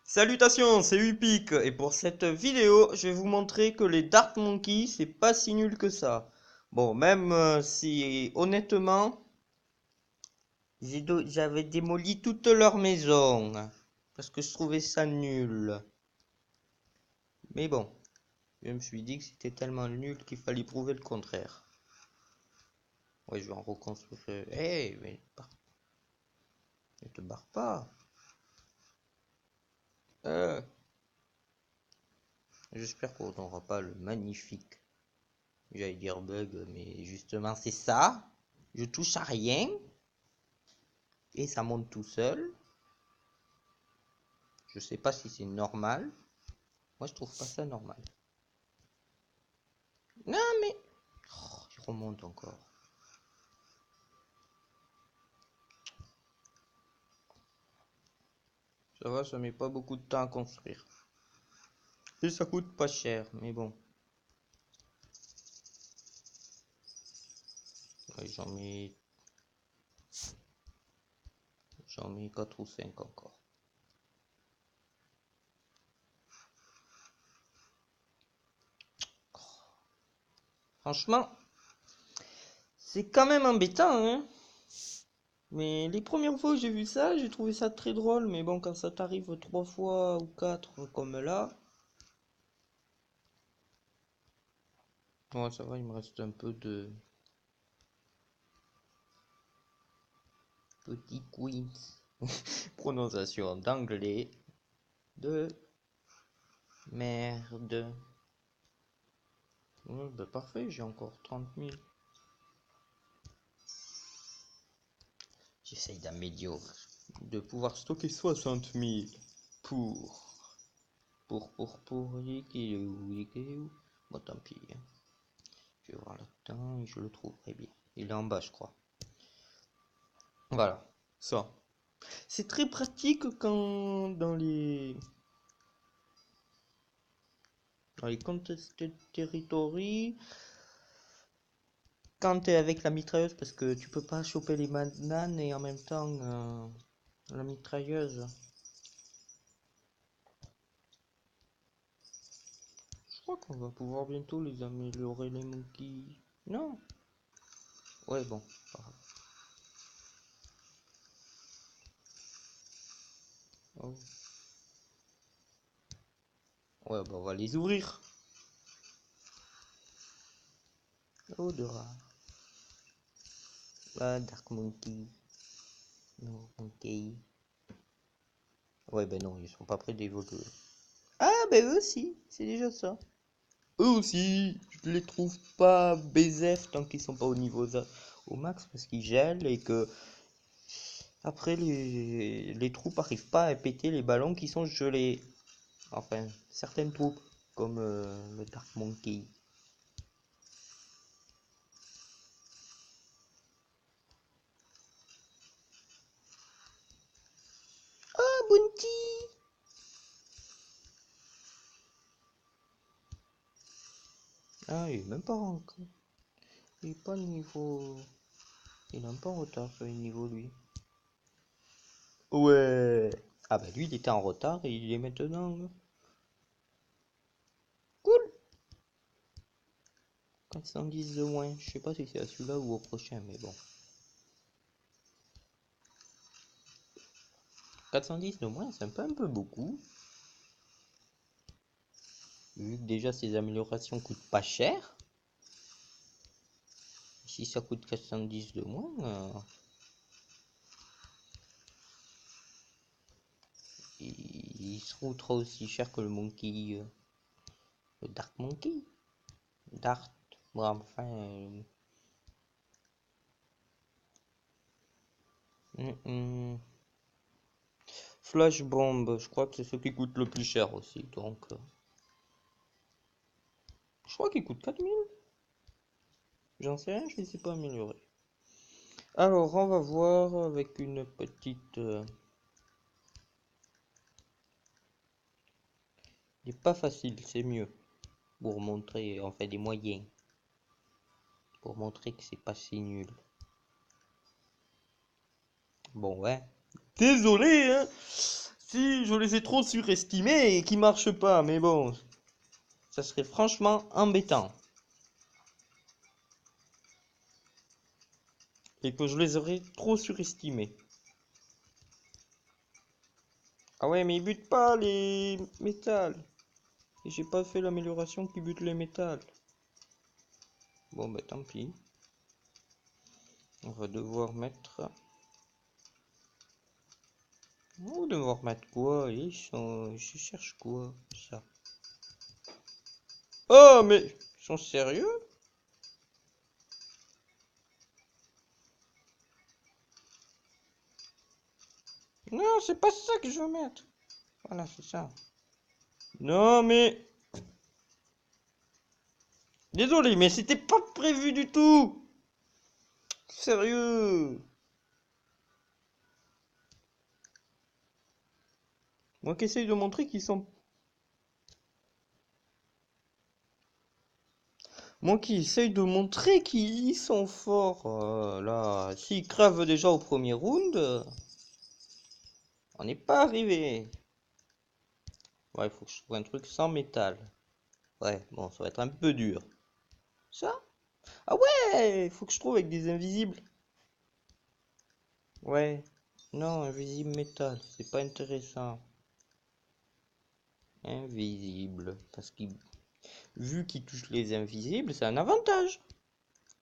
Salutations, c'est Upic et pour cette vidéo, je vais vous montrer que les Dark Monkey, c'est pas si nul que ça. Bon, même si honnêtement, j'avais démoli toute leur maison parce que je trouvais ça nul. Mais bon, je me suis dit que c'était tellement nul qu'il fallait prouver le contraire. Ouais, je vais en reconstruire. Hey, mais ne te barre pas. Euh, J'espère qu'on n'aura pas le magnifique. J'allais dire bug, mais justement c'est ça. Je touche à rien et ça monte tout seul. Je sais pas si c'est normal. Moi je trouve pas ça normal. Non mais il remonte encore. Ça va, ça met pas beaucoup de temps à construire. Et ça coûte pas cher, mais bon. Ouais, j'en mets 4 ou 5 encore. Franchement, c'est quand même embêtant, hein. Mais les premières fois que j'ai vu ça, j'ai trouvé ça très drôle. Mais bon, quand ça t'arrive 3 fois ou 4 comme là, ouais, ça va, il me reste un peu de petit quiz. Prononciation d'anglais de merde. Ouais, bah parfait, j'ai encore 30 000. J'essaye d'améliorer, de pouvoir stocker 60 000 pour, il est où. Bon, tant pis, hein. Je vais voir là-dedans et je le trouverai bien. Il est en bas, je crois. Voilà, ça. C'est très pratique quand dans les contested territories, quand t'es avec la mitrailleuse, parce que tu peux pas choper les bananes et en même temps la mitrailleuse. Je crois qu'on va pouvoir bientôt les améliorer, les monkeys. Non? Ouais, bon. Oh. Ouais, bah on va les ouvrir. Oh, de rare. Ah, Dark Monkey. No, Monkey. Ouais, ben non, ils sont pas prêts d'évoluer. Ah, ben eux aussi, c'est déjà ça. Eux aussi, je les trouve pas BZF tant qu'ils sont pas au niveau au max parce qu'ils gèlent et que après les troupes arrivent pas à péter les ballons qui sont gelés. Enfin, certaines troupes, comme le Dark Monkey. Ah, Bounty! Ah, il est même pas rentré. Il est pas niveau. Il est un peu en retard sur les niveaux, lui. Ouais! Ah, bah lui, il était en retard et il est maintenant. Cool! 410 de moins. Je sais pas si c'est à celui-là ou au prochain, mais bon. 410 de moins, c'est un peu beaucoup. Vu que déjà ces améliorations coûtent pas cher. Si ça coûte 410 de moins, il sera aussi cher que le Monkey, le Dark Monkey. Dart, bon, enfin. Flash Bomb, je crois que c'est ce qui coûte le plus cher aussi, donc. Je crois qu'il coûte 4000. J'en sais rien, je ne sais pas améliorer. Alors, on va voir avec une petite. Il n'est pas facile, c'est mieux. Pour montrer, en fait, des moyens. Pour montrer que c'est pas si nul. Bon, ouais. Désolé, hein. Si je les ai trop surestimés et qu'ils marchent pas, mais bon, ça serait franchement embêtant. Et que je les aurais trop surestimés. Ah ouais, mais ils butent pas les métals. Et j'ai pas fait l'amélioration qui bute les métals. Bon, bah tant pis. On va devoir mettre... On va devoir mettre quoi? Je cherche quoi? Ça. Oh, mais... Ils sont sérieux? Non, c'est pas ça que je veux mettre. Voilà, c'est ça. Non, mais... Désolé, mais c'était pas prévu du tout. Sérieux. Moi qui essaye de montrer qu'ils sont... Moi qui essaye de montrer qu'ils sont forts. Là, s'ils crèvent déjà au premier round, on n'est pas arrivé. Ouais, il faut que je trouve un truc sans métal. Ouais, bon, ça va être un peu dur. Ça? Ah ouais, il faut que je trouve avec des invisibles. Ouais. Non, invisible métal, c'est pas intéressant. Invisible. Parce que vu qu'ils touchent les invisibles, c'est un avantage.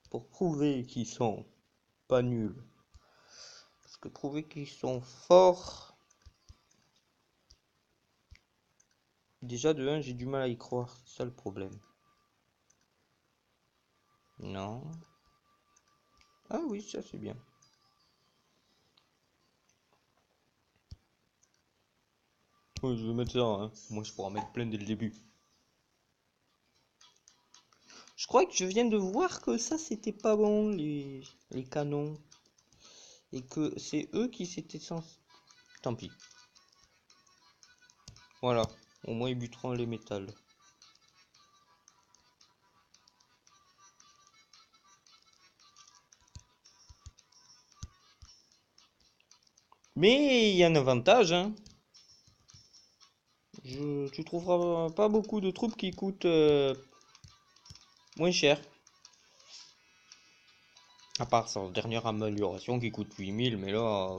Pour prouver qu'ils sont pas nuls. Parce que prouver qu'ils sont forts. Déjà de 1, j'ai du mal à y croire. C'est ça le problème. Non. Ah oui, ça c'est bien. Ouais, je vais mettre ça, hein. Moi je pourrais en mettre plein dès le début. Je crois que je viens de voir que ça c'était pas bon, les canons. Et que c'est eux qui s'étaient censés... Tant pis. Voilà. Au moins ils buteront les métals. Mais il y a un avantage, hein. Tu trouveras pas beaucoup de troupes qui coûtent moins cher. À part sa dernière amélioration qui coûte 8000, mais là,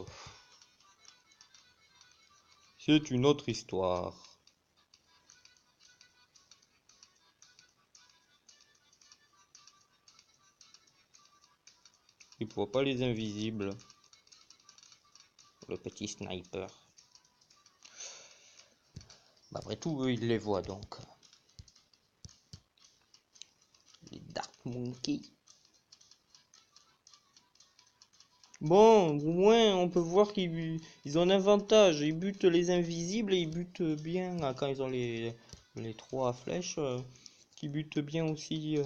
c'est une autre histoire. Il voit pas les invisibles. Le petit sniper. Bah, après tout, eux, ils les voient donc. Les Dark Monkey. Bon, au moins, on peut voir qu'ils ont un avantage. Ils butent les invisibles et ils butent bien quand ils ont les 3 flèches. Qui butent bien aussi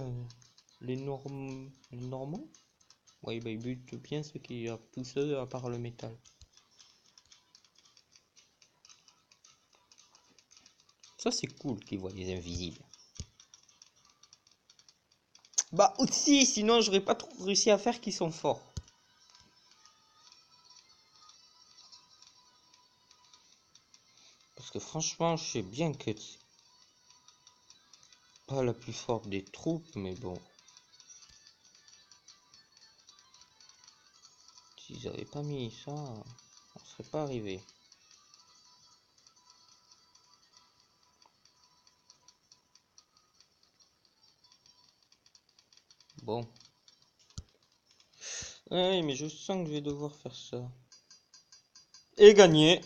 les Normands. Oui, bah, ils butent bien ceux qui tous ceux à part le métal. Ça, c'est cool qu'ils voient les invisibles. Bah, aussi, sinon, j'aurais pas trop réussi à faire qu'ils sont forts. Parce que franchement, je sais bien que c'est pas la plus forte des troupes, mais bon. S'ils avaient pas mis ça, on serait pas arrivé. Bon. Ouais, mais je sens que je vais devoir faire ça. Et gagner.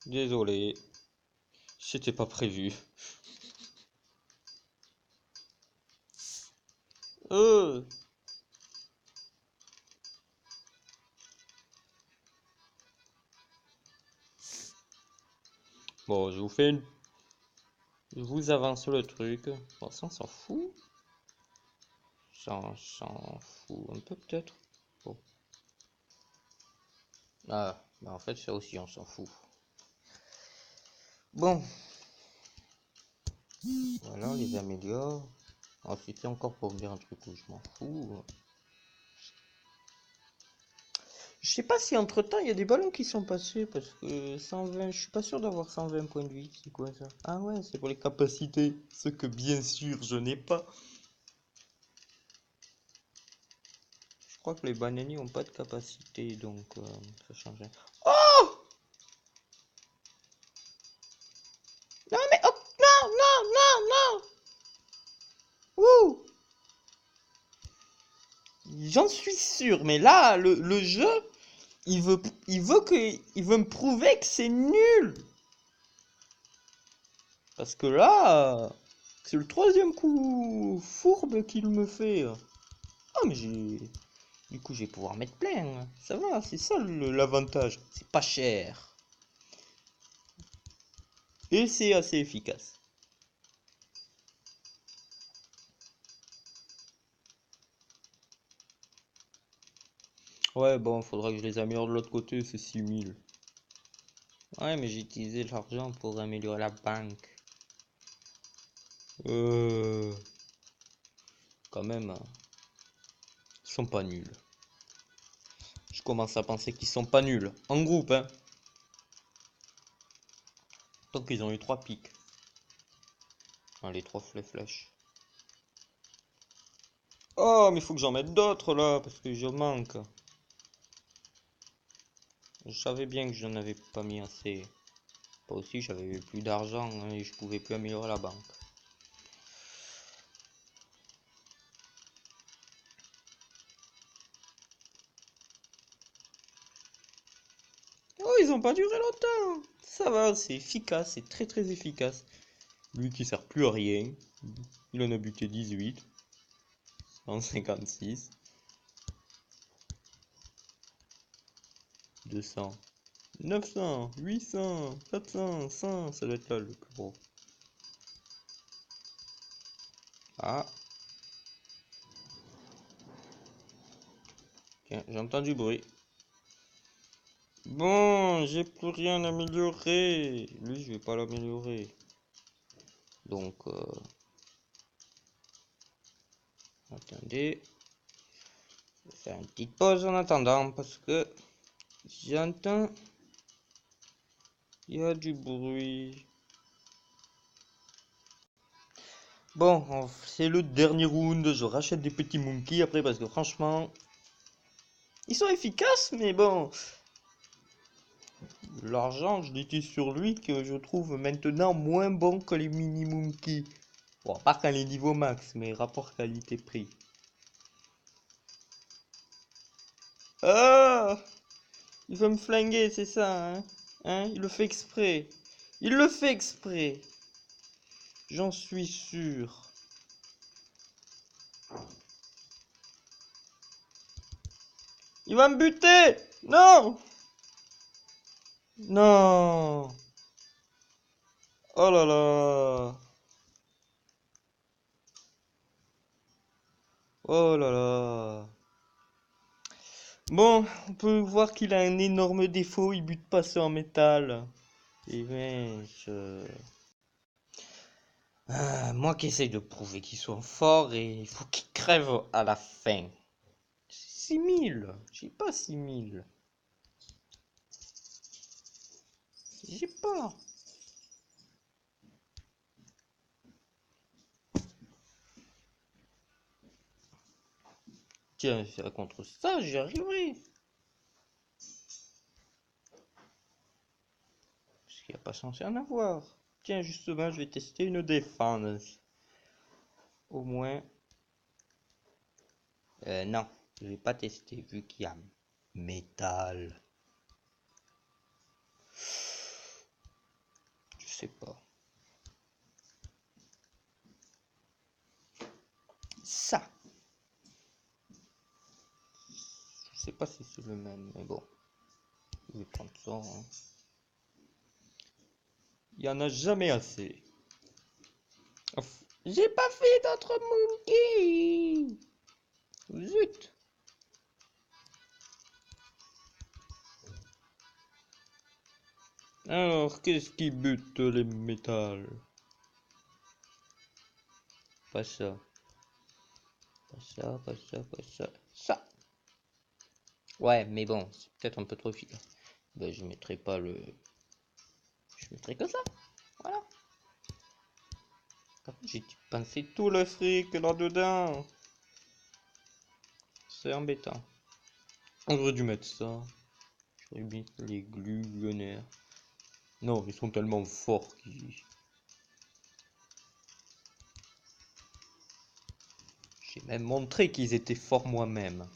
Désolé. C'était pas prévu. Euh. Bon, je vous fais une... Je vous avance le truc. Bon, ça, on s'en fout. Ça, on s'en fout un peu peut-être. Bon. Ah, bah en fait, ça aussi, on s'en fout. Bon. Voilà, on les améliore. Ensuite, c'est encore pour me dire un truc où je m'en fous. Je sais pas si entre temps il y a des ballons qui sont passés parce que 120, je suis pas sûr d'avoir 120 points de vie. C'est quoi ça? Ah ouais, c'est pour les capacités. Ce que bien sûr je n'ai pas. Je crois que les bananiers ont pas de capacité donc ça change rien. Oh! Non mais oh, non, non, non, non! Ouh! J'en suis sûr, mais là, le jeu, il veut me prouver que c'est nul. Parce que là, c'est le troisième coup fourbe qu'il me fait. Ah, mais du coup, je vais pouvoir mettre plein. Ça va, c'est ça l'avantage. C'est pas cher. Et c'est assez efficace. Ouais, bon, faudra que je les améliore de l'autre côté, c'est 6000. Ouais, mais j'ai utilisé l'argent pour améliorer la banque. Euh... Quand même, hein, ils sont pas nuls. Je commence à penser qu'ils sont pas nuls. En groupe, hein. Donc ils ont eu 3 pics. Ah, les 3 flèches. Oh, mais il faut que j'en mette d'autres là, parce que je manque. Je savais bien que je n'en avais pas mis assez. Pas aussi, j'avais plus d'argent hein, et je pouvais plus améliorer la banque. Oh, ils ont pas duré longtemps. Ça va, c'est efficace, c'est très très efficace. Lui qui sert plus à rien. Il en a buté 18. 156. 200. 900. 800. 700. 100. Ça doit être là le plus gros. Ah. Tiens, j'entends du bruit. Bon, j'ai plus rien amélioré. Lui, je vais pas l'améliorer. Donc, attendez. Je vais faire une petite pause en attendant parce que j'entends. Il y a du bruit. Bon, c'est le dernier round. Je rachète des petits monkeys après parce que franchement, ils sont efficaces, mais bon, l'argent, je l'étais sur lui que je trouve maintenant moins bon que les mini monkeys. Bon, à part quand les niveaux max, mais rapport qualité-prix. Ah! Il veut me flinguer, c'est ça, hein? Hein? Il le fait exprès. Il le fait exprès. J'en suis sûr. Il va me buter! Non! Non! Oh là là! Oh là là! Bon, on peut voir qu'il a un énorme défaut, il bute pas sur en métal. Et mais moi qui essaye de prouver qu'ils sont forts et il faut qu'ils crèvent à la fin. 6000. J'ai pas 6000. J'ai pas. Tiens, faire contre ça, j'y arriverai. Parce qu'il n'y a pas censé en avoir. Tiens, justement, je vais tester une défense. Au moins. Non, je vais pas tester vu qu'il y a métal. Je sais pas. Ça. Je sais pas si c'est le même, mais bon. Je vais prendre ça. Hein. Il y en a jamais assez. J'ai pas fait d'autres monkeys. Zut. Alors, qu'est-ce qui bute les métals? Pas ça. Pas ça, pas ça, pas ça. Ça. Ouais, mais bon, c'est peut-être un peu trop efficace. Ben, je mettrai pas le... Je mettrai que ça. Voilà. J'ai dépensé tout le fric là-dedans. C'est embêtant. On aurait dû mettre ça. J'aurais mis les glugionnaires. Non, ils sont tellement forts qu'ils... J'ai même montré qu'ils étaient forts moi-même.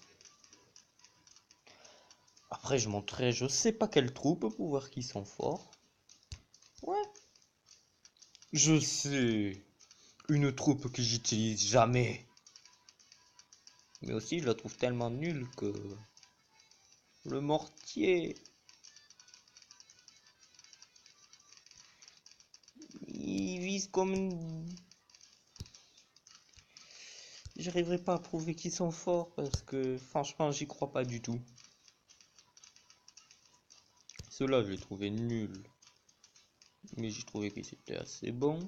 Après, je montrerai je sais pas quelle troupe pour voir qu'ils sont forts. Ouais. Je sais. Une troupe que j'utilise jamais. Mais aussi, je la trouve tellement nulle que... Le mortier... Il vise comme une... J'arriverai pas à prouver qu'ils sont forts parce que franchement j'y crois pas du tout. Ceux-là je les trouvais nuls. Mais j'ai trouvé qu'ils étaient assez bons.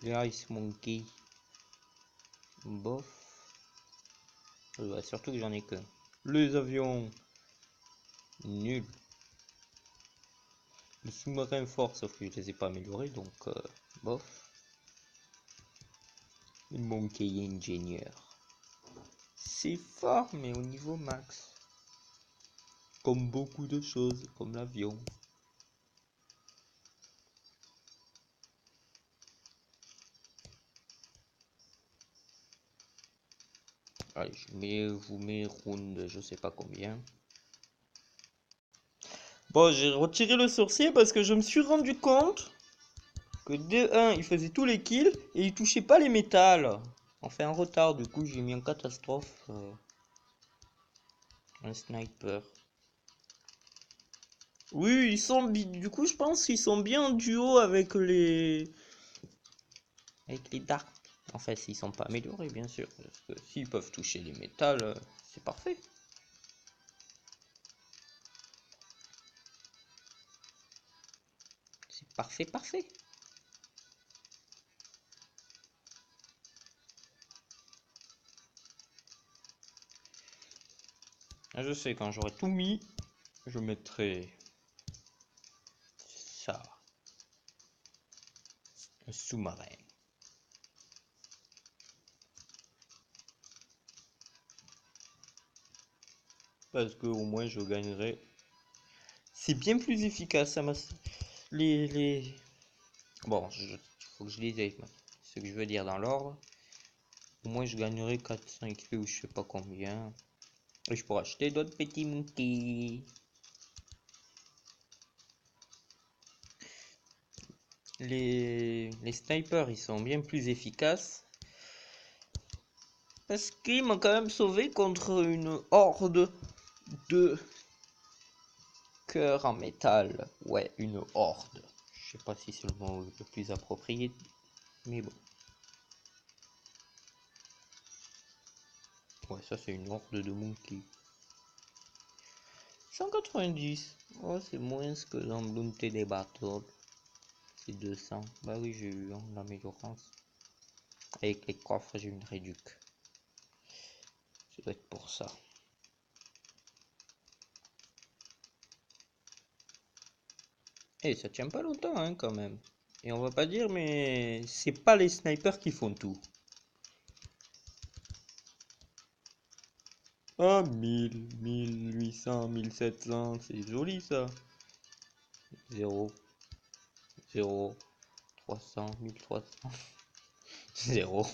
Les Ice Monkey. Bof. Surtout que j'en ai qu'un. Les avions. Nuls. Les sous-marins forts sauf que je les ai pas améliorés donc bof. Le Monkey Engineer. C'est fort mais au niveau max. Comme beaucoup de choses, comme l'avion. Allez, vous mets round, je sais pas combien. Bon, j'ai retiré le sorcier parce que je me suis rendu compte que de 1, il faisait tous les kills et il touchait pas les métals. On fait un retard, du coup j'ai mis en catastrophe un sniper. Oui, ils sont du coup je pense qu'ils sont bien en duo avec les dark. Enfin, s'ils sont pas améliorés bien sûr, parce que s'ils peuvent toucher les métals, c'est parfait. C'est parfait, parfait. Je sais, quand j'aurai tout mis, je mettrai ça. Un sous-marin. Parce que au moins je gagnerai. C'est bien plus efficace, ça m'a... Les... Bon, faut que je lise ce que je veux dire dans l'ordre. Au moins je gagnerai 400 XP ou je sais pas combien. Et je pourrais acheter d'autres petits monkeys. Les snipers, ils sont bien plus efficaces. Parce qu'ils m'ont quand même sauvé contre une horde de cœurs en métal. Ouais, une horde. Je sais pas si c'est le mot le plus approprié. Mais bon. Ouais, ça c'est une horde de monkeys. 190. Oh, c'est moins que dans Bloomte des Battle. C'est 200. Bah oui, j'ai eu l'amélioration. Avec les coffres, j'ai une réduc. Ça doit être pour ça. Et ça tient pas longtemps, hein, quand même. Et on va pas dire, mais c'est pas les snipers qui font tout. Ah, 1000, 1800, 1700, c'est joli ça. 0, 0, 300, 1300, 0,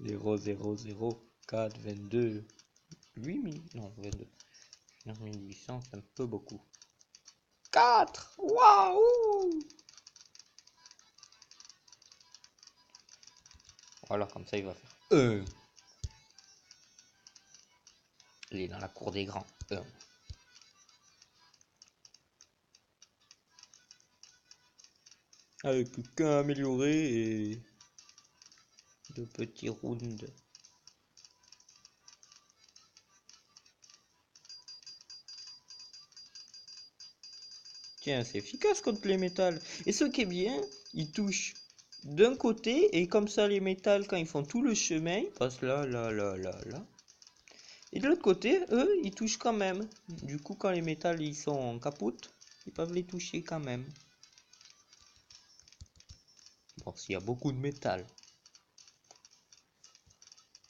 0, 0, 0, 4, 22, 8000, non, 22, 9800, c'est un peu beaucoup. 4, waouh! Voilà, comme ça il va faire 1. Il est dans la cour des grands. 1. Avec qu'un amélioré et de petits rounds. Tiens, c'est efficace contre les métals. Et ce qui est bien, ils touchent d'un côté et comme ça les métals quand ils font tout le chemin, ils passent là, là, là, là, là. Et de l'autre côté, eux, ils touchent quand même. Du coup, quand les métals ils sont en capote, ils peuvent les toucher quand même. Bon, s'il y a beaucoup de métal.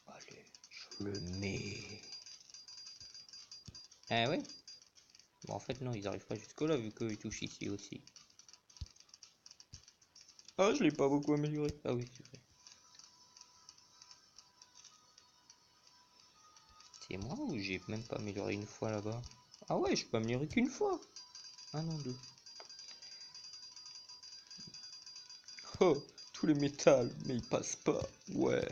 Allez, je le mets. Ah ouais? Bon, en fait, non, ils arrivent pas jusque-là, vu qu'ils touchent ici aussi. Ah, je l'ai pas beaucoup amélioré. Ah oui, c'est vrai. C'est moi ou j'ai même pas amélioré une fois là-bas? Ah ouais, je peux améliorer qu'une fois. Ah non, deux. Oh, tous les métals, mais ils passent pas. Ouais.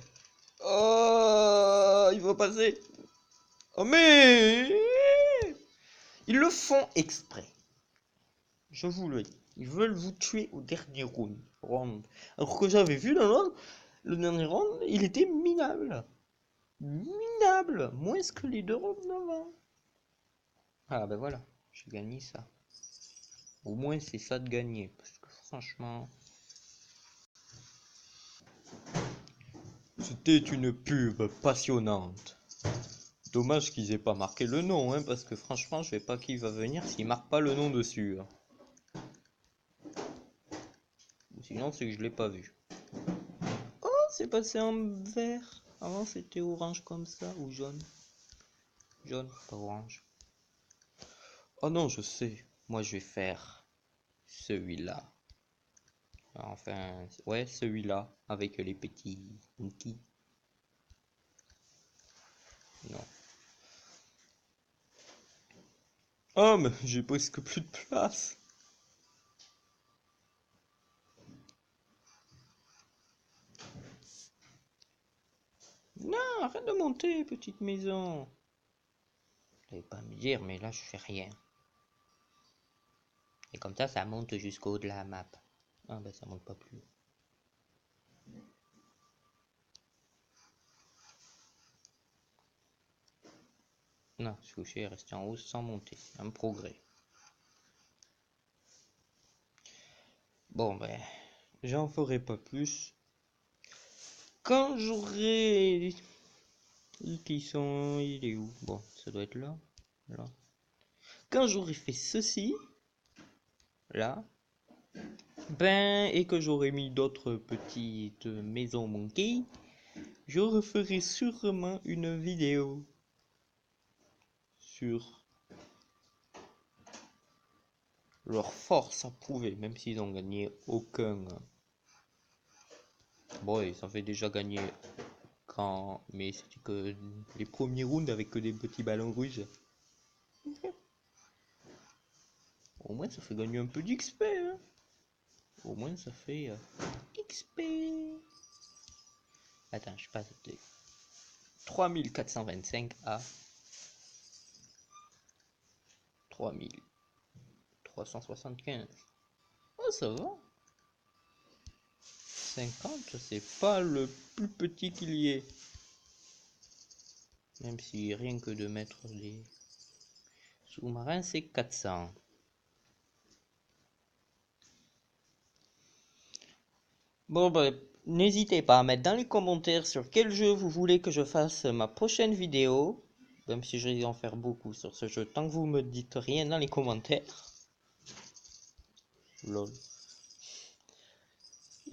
Oh, il va passer. Oh mais... Ils le font exprès. Je vous le dis. Ils veulent vous tuer au dernier round. Alors que j'avais vu le dernier round, il était minable. Minable. Moins que les deux rounds d'avant. Ah ben voilà, j'ai gagné ça. Au moins c'est ça de gagner. Parce que franchement... C'était une pub passionnante. Dommage qu'ils aient pas marqué le nom, hein, parce que franchement, je sais pas qui va venir s'ils marquent pas le nom dessus. Hein. Sinon, c'est que je l'ai pas vu. Oh, c'est passé en vert. Avant, c'était orange comme ça, ou jaune. Jaune, pas orange. Oh non, je sais. Moi, je vais faire celui-là. Enfin, ouais, celui-là, avec les petits Mickey. Non. Oh, mais j'ai presque plus de place. Non, arrête de monter, petite maison. Vous allez pas me dire, mais là, je fais rien. Et comme ça monte jusqu'au haut de la map. Ah bah ça monte pas plus haut. Non, ce coucher est resté en haut sans monter. Un progrès. Bon ben, j'en ferai pas plus. Quand j'aurai... Qui sont... Il est où? Bon, ça doit être là. Là. Quand j'aurai fait ceci, là, ben, et que j'aurai mis d'autres petites maisons monkey, je referai sûrement une vidéo sur leur force à prouver, même s'ils ont gagné aucun. Bon, ils avaient déjà gagné quand, mais c'était que les premiers rounds avec que des petits ballons rouges. Au moins, ça fait gagner un peu d'XP. Hein. Au moins, ça fait XP. Attends, je passe de 3425 à 3375. Oh, ça va. 50, c'est pas le plus petit qu'il y ait. Même si rien que de mettre les sous-marins, c'est 400. Bon, bah, n'hésitez pas à mettre dans les commentaires sur quel jeu vous voulez que je fasse ma prochaine vidéo. Même si je vais en faire beaucoup sur ce jeu, tant que vous me dites rien dans les commentaires. Lol.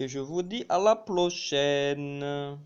Et je vous dis à la prochaine.